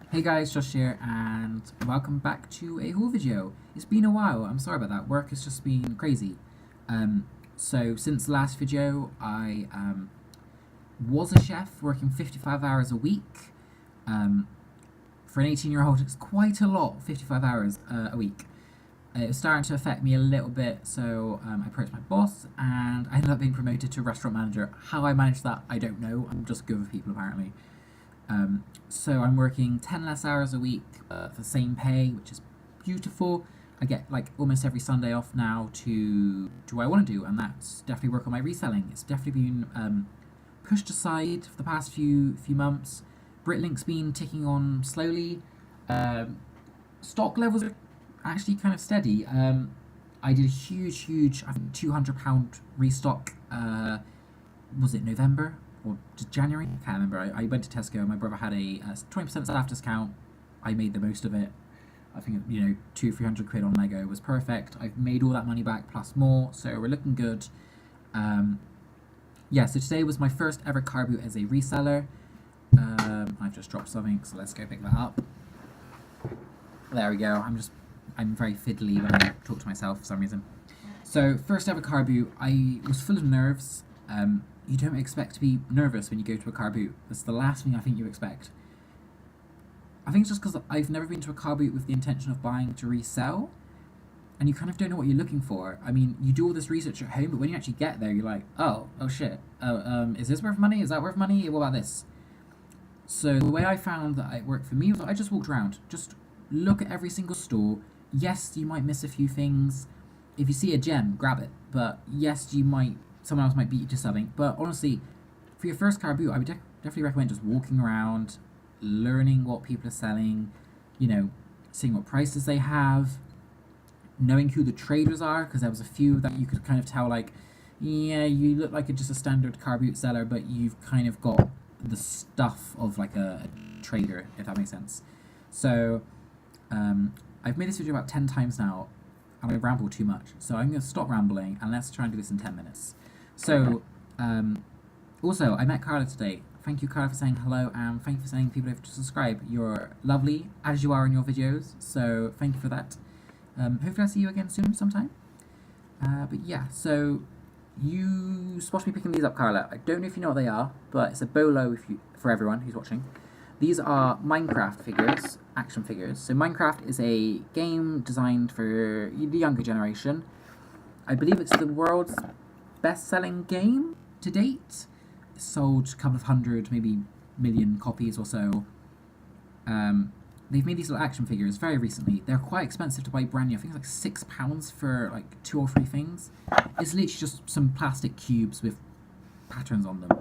Hey guys, Josh here, and welcome back to a haul video. It's been a while, I'm sorry about that, work has just been crazy. So since the last video, I was a chef working 55 hours a week. For an 18-year-old, it's quite a lot, 55 hours a week. It was starting to affect me a little bit, so I approached my boss, and I ended up being promoted to restaurant manager. How I managed that, I don't know, I'm just good with people apparently. So I'm working 10 less hours a week for the same pay, which is beautiful. I get like almost every Sunday off now to do what I want to do, and that's definitely work on my reselling. It's definitely been pushed aside for the past few months. Britlink's been ticking on slowly. Stock levels are actually kind of steady. I did a huge, I think £200 restock. Was it November? Or January? I can't remember. I went to Tesco. My brother had a 20% staff discount. I made the most of it. I think, £200-300 on Lego was perfect. I've made all that money back plus more, so we're looking good. So today was my first ever Carboot as a reseller. I've just dropped something, so let's go pick that up. There we go. I'm very fiddly when I talk to myself for some reason. So first ever Carboot. I was full of nerves. You don't expect to be nervous when you go to a car boot. That's the last thing I think you expect. I think it's just because I've never been to a car boot with the intention of buying to resell, and you kind of don't know what you're looking for. I mean, you do all this research at home, but when you actually get there, you're like, oh shit. Is this worth money? Is that worth money? What about this? So the way I found that it worked for me was I just walked around, just look at every single store. Yes, you might miss a few things. If you see a gem, grab it. But yes, someone else might beat you to something. But honestly, for your first car boot, I would definitely recommend just walking around, learning what people are selling, seeing what prices they have, knowing who the traders are, because there was a few that you could kind of tell, like, yeah, you look like just a standard car boot seller, but you've kind of got the stuff of like a trader, if that makes sense. So, I've made this video about 10 times now, and I ramble too much. So I'm going to stop rambling, and let's try and do this in 10 minutes. So, also, I met Carla today. Thank you, Carla, for saying hello, and thank you for saying people have to subscribe. You're lovely, as you are in your videos, so thank you for that. Hopefully I'll see you again soon, sometime. But yeah, so you spotted me picking these up, Carla. I don't know if you know what they are, but it's a bolo for everyone who's watching. These are Minecraft figures, action figures. So Minecraft is a game designed for the younger generation. I believe it's the world's best-selling game to date. It's sold a couple of hundred, maybe million copies or so. They've made these little action figures very recently. They're quite expensive to buy brand new. I think it's like £6 for like 2 or 3 things. It's literally just some plastic cubes with patterns on them.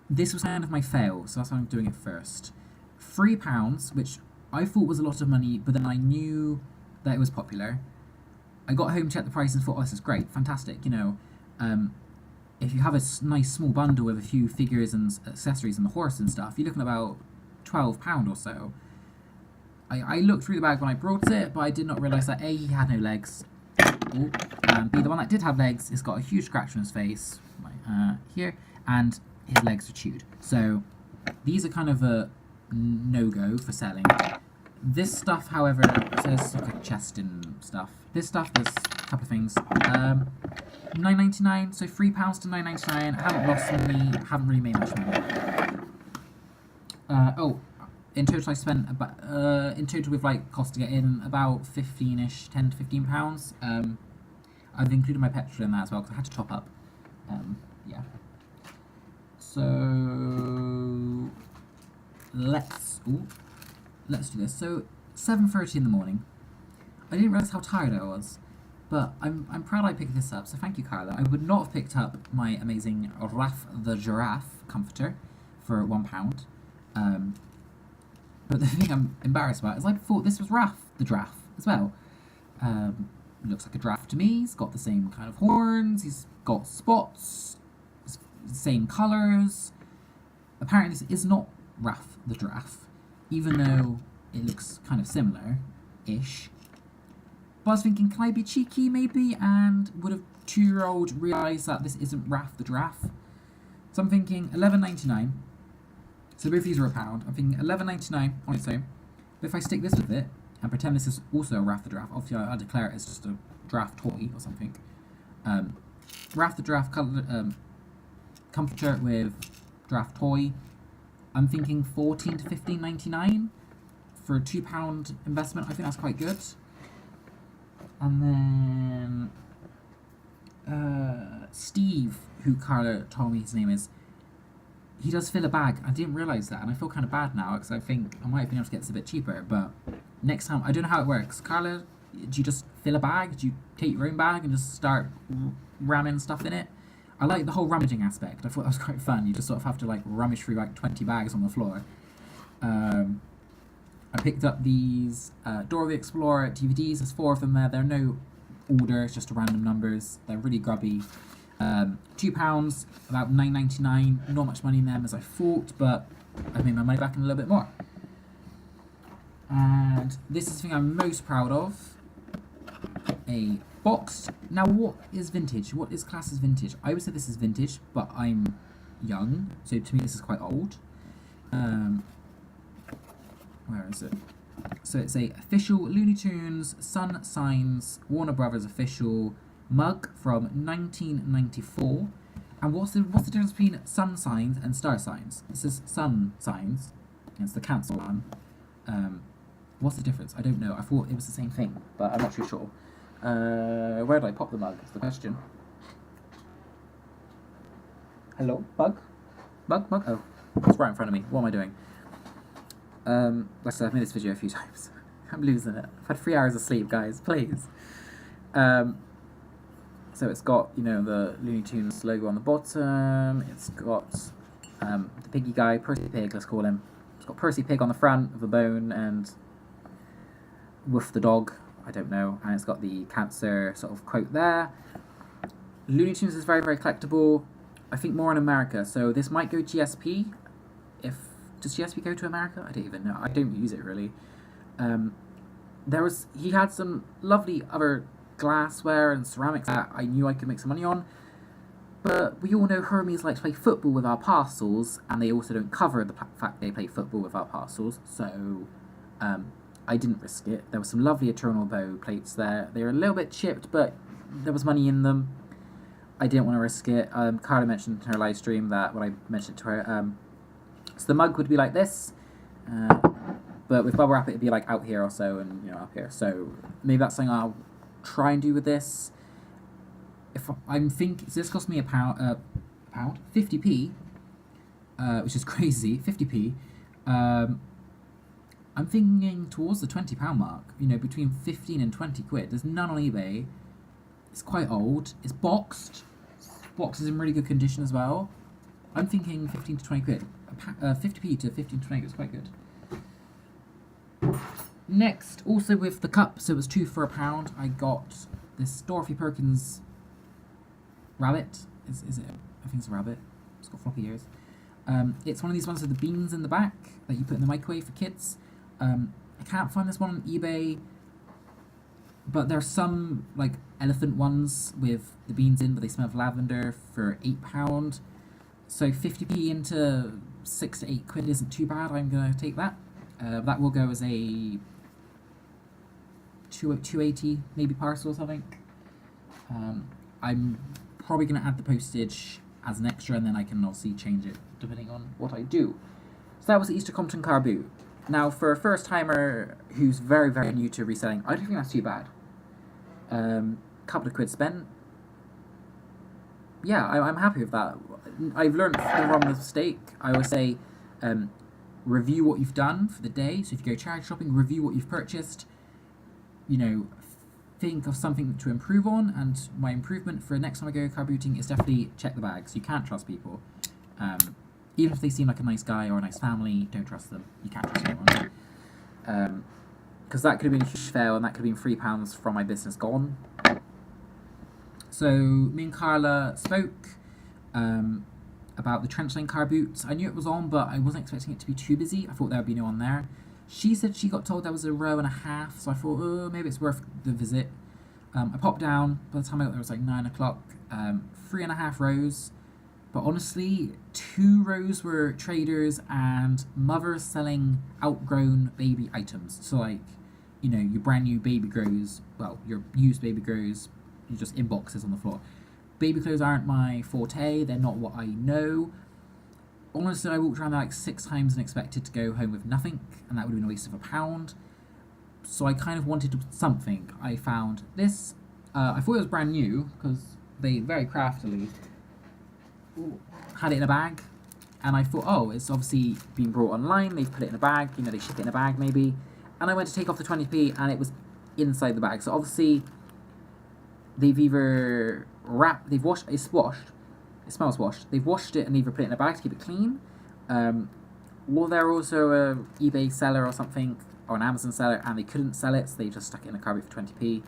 This was kind of my fail, so that's why I'm doing it first. £3, which I thought was a lot of money, but then I knew that it was popular. I got home, checked the price, and thought, oh, this is great, fantastic. If you have a nice small bundle with a few figures and accessories and the horse and stuff, you're looking at about £12 or so. I looked through the bag when I brought it, but I did not realise that A, he had no legs, and B, the one that did have legs has got a huge scratch on his face, like here, and his legs are chewed. So these are kind of a no-go for selling. This stuff, however, says like a chest and stuff. This stuff does a couple of things. £9.99, so £3 to £9.99. I haven't lost money, haven't really made much money. In total I spent about, in total with like cost to get in, about 15-ish, £10 to £15. I've included my petrol in that as well, because I had to top up. Yeah. So let's do this. So 7:30 in the morning. I didn't realise how tired I was, but I'm proud I picked this up. So thank you, Carla. I would not have picked up my amazing Raph the Giraffe comforter for £1. But the thing I'm embarrassed about is I thought this was Raph the Giraffe as well. Looks like a giraffe to me. He's got the same kind of horns. He's got spots. Same colours. Apparently this is not Raph the Giraffe, even though it looks kind of similar-ish. But I was thinking, can I be cheeky maybe, and would a 2-year-old realise that this isn't Raph the Giraffe? So I'm thinking £11.99. So both these are £1. I'm thinking £11.99 on its own. But if I stick this with it and pretend this is also a Wrath the Draft, obviously I'll declare it as just a draft toy or something. Wrath the Draft comforter with draft toy. I'm thinking £14 to £15.99 for a £2 investment. I think that's quite good. And then Steve, who Carla told me his name is, he does fill a bag. I didn't realise that, and I feel kind of bad now because I think I might have been able to get this a bit cheaper. But next time, I don't know how it works. Carla, do you just fill a bag? Do you take your own bag and just start ramming stuff in it? I like the whole rummaging aspect. I thought that was quite fun. You just sort of have to like rummage through like 20 bags on the floor. I picked up these Dora the Explorer DVDs. There's 4 of them there. They're no order, it's just random numbers. They're really grubby. £2, about $9.99. Not much money in them as I thought, but I've made my money back in a little bit more. And this is the thing I'm most proud of. A box. Now, what is vintage? What is classed as vintage? I would say this is vintage, but I'm young, so to me this is quite old. Where is it? So it's a official Looney Tunes Sun Signs Warner Brothers official mug from 1994. And what's the difference between sun signs and star signs? This is sun signs. It's the cancel one. What's the difference? I don't know. I thought it was the same thing, but I'm not too sure. Where did I pop the mug? Is the question. Hello, bug? Bug? Oh, it's right in front of me. What am I doing? Like I said, I've made this video a few times. I'm losing it. I've had 3 hours of sleep, guys. Please. So it's got, you know, the Looney Tunes logo on the bottom. It's got the piggy guy, Percy Pig, let's call him. It's got Percy Pig on the front of a bone and Woof the dog, I don't know. And it's got the cancer sort of quote there. Looney Tunes is very, very collectible. I think more in America. So this might go GSP. Does GSP go to America? I don't even know. I don't use it really. He had some lovely other glassware and ceramics that I knew I could make some money on. But we all know Hermes likes to play football with our parcels, and they also don't cover the fact they play football with our parcels. So I didn't risk it. There were some lovely Eternal Bow plates there. They were a little bit chipped, but there was money in them. I didn't want to risk it. Carla mentioned in her live stream that when I mentioned it to her, so the mug would be like this, but with bubble wrap it'd be like out here or so, and you know up here. So maybe that's something I'll try and do with this. If I'm thinking, so this cost me £1, 50p, which is crazy, 50p. I'm thinking towards the £20 mark. You know, between 15 and 20 quid. There's none on eBay. It's quite old. It's boxed. Box is in really good condition as well. I'm thinking 15 to 20 quid. 50p to 15 to 20 is quite good. Next, also with the cup, so it was 2 for £1, I got this Dorothy Perkins rabbit. Is it? I think it's a rabbit. It's got floppy ears. It's one of these ones with the beans in the back that you put in the microwave for kids. I can't find this one on eBay, but there are some like elephant ones with the beans in, but they smell of lavender for £8. So 50p into 6 to 8 quid isn't too bad. I'm gonna take that. That will go as a 280 maybe parcel or something. I'm probably gonna add the postage as an extra, and then I can obviously change it depending on what I do. So that was the Easter Compton Carboot. Now for a first timer who's very, very new to reselling, I don't think that's too bad. Couple of quid spent. Yeah, I'm happy with that. I've learned from the mistake. I always say, review what you've done for the day. So if you go charity shopping, review what you've purchased. You know, think of something to improve on. And my improvement for next time I go car booting is definitely check the bags. You can't trust people. Even if they seem like a nice guy or a nice family, don't trust them. You can't trust anyone. Because that could have been a huge fail, and that could have been £3 from my business gone. So me and Carla spoke about the Trenchline car boots. I knew it was on, but I wasn't expecting it to be too busy. I thought there would be no one there. She said she got told there was a row and a half, so I thought, oh, maybe it's worth the visit. I popped down. By the time I got there, it was like 9 o'clock. 3.5 rows, But honestly, 2 rows were traders and mothers selling outgrown baby items. So like, you know, your brand new baby grows, well, your used baby grows, you just in boxes on the floor. Baby clothes aren't my forte, they're not what I know. Honestly, I walked around there like 6 times and expected to go home with nothing, and that would have been a waste of £1. So I kind of wanted something. I found this. I thought it was brand new because they very craftily had it in a bag, and I thought, oh, it's obviously been brought online. They've put it in a bag. You know, they ship it in a bag maybe. And I went to take off the 20p, and it was inside the bag. So obviously, they've either they've washed. It's washed. It smells washed. They've washed it and either put it in a bag to keep it clean, or they're also a eBay seller or something, or an Amazon seller, and they couldn't sell it, so they just stuck it in a Carboot for 20p.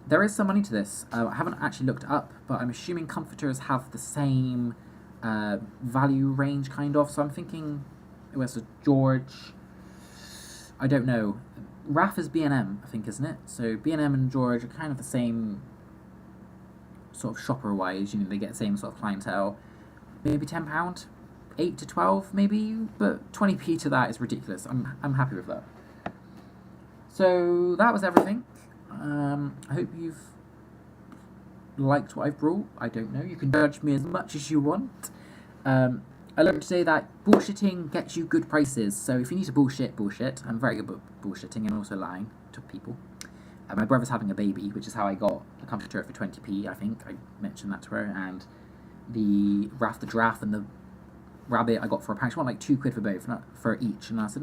There is some money to this. I haven't actually looked it up, but I'm assuming comforters have the same value range, kind of. So I'm thinking it was a George. I don't know. Raf is B&M, I think, isn't it? So B&M and George are kind of the same sort of shopper-wise. You know, they get the same sort of clientele. Maybe £10, 8 to 12, maybe, but 20p to that is ridiculous. I'm happy with that. So that was everything. I hope you've liked what I've brought. I don't know. You can judge me as much as you want. I learned today that bullshitting gets you good prices. So if you need to bullshit. I'm very good at bullshitting and also lying to people. My brother's having a baby, which is how I got the comforter for 20p, I think. I mentioned that to her. And the Raph the Giraffe and the Rabbit I got for £1. She wanted like £2 for both, not for each. And I said,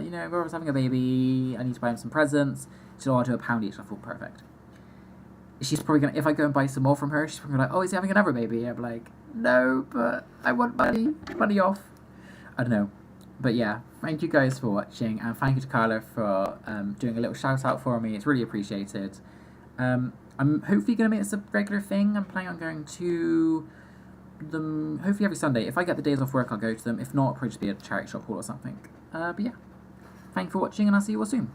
you know, brother's having a baby. I need to buy him some presents. She said, oh, I'll do £1 each. I thought, perfect. She's probably going to, if I go and buy some more from her, she's probably like, oh, is he having another baby? I'm like, no, but I want money off. I don't know. But yeah, thank you guys for watching, and thank you to Carla for doing a little shout out for me. It's really appreciated. I'm hopefully going to make this a regular thing. I'm planning on going to them hopefully every Sunday. If I get the days off work, I'll go to them. If not, it'll probably just be a charity shop haul or something. But yeah, thank you for watching, and I'll see you all soon.